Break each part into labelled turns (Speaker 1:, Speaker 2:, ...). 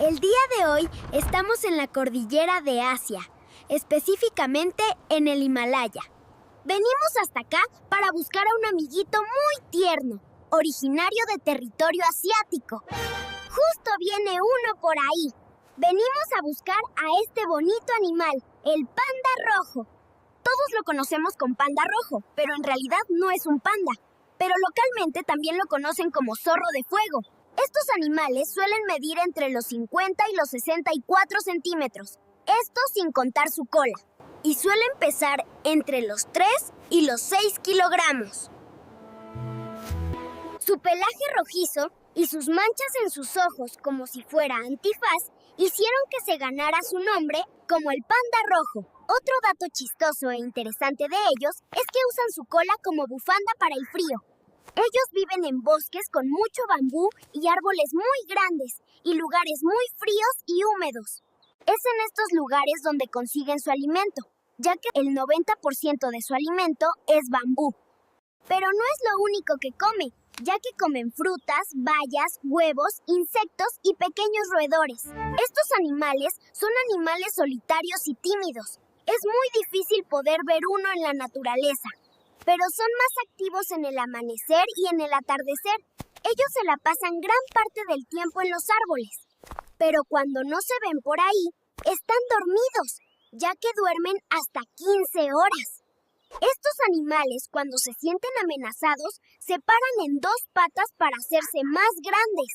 Speaker 1: El día de hoy estamos en la cordillera de Asia, específicamente en el Himalaya. Venimos hasta acá para buscar a un amiguito muy tierno, originario de territorio asiático. Justo viene uno por ahí. Venimos a buscar a este bonito animal, el panda rojo. Todos lo conocemos con panda rojo, pero en realidad no es un panda. Pero localmente también lo conocen como zorro de fuego. Estos animales suelen medir entre los 50 y los 64 centímetros, esto sin contar su cola, y suelen pesar entre los 3 y los 6 kilogramos. Su pelaje rojizo y sus manchas en sus ojos como si fuera antifaz hicieron que se ganara su nombre como el panda rojo. Otro dato chistoso e interesante de ellos es que usan su cola como bufanda para el frío. Ellos viven en bosques con mucho bambú y árboles muy grandes y lugares muy fríos y húmedos. Es en estos lugares donde consiguen su alimento, ya que el 90% de su alimento es bambú. Pero no es lo único que come, ya que comen frutas, bayas, huevos, insectos y pequeños roedores. Estos animales son animales solitarios y tímidos. Es muy difícil poder ver uno en la naturaleza, pero son más activos en el amanecer y en el atardecer. Ellos se la pasan gran parte del tiempo en los árboles, pero cuando no se ven por ahí, están dormidos, ya que duermen hasta 15 horas. Estos animales, cuando se sienten amenazados, se paran en dos patas para hacerse más grandes.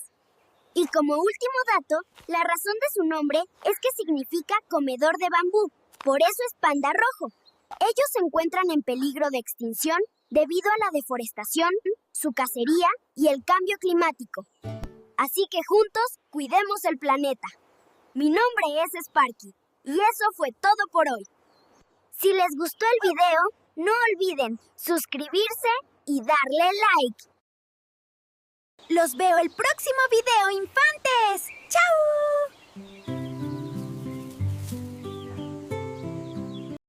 Speaker 1: Y como último dato, la razón de su nombre es que significa comedor de bambú, por eso es panda rojo. Ellos se encuentran en peligro de extinción debido a la deforestación, su cacería y el cambio climático. Así que juntos cuidemos el planeta. Mi nombre es Sparky y eso fue todo por hoy. Si les gustó el video, no olviden suscribirse y darle like. ¡Los veo el próximo video, infantes!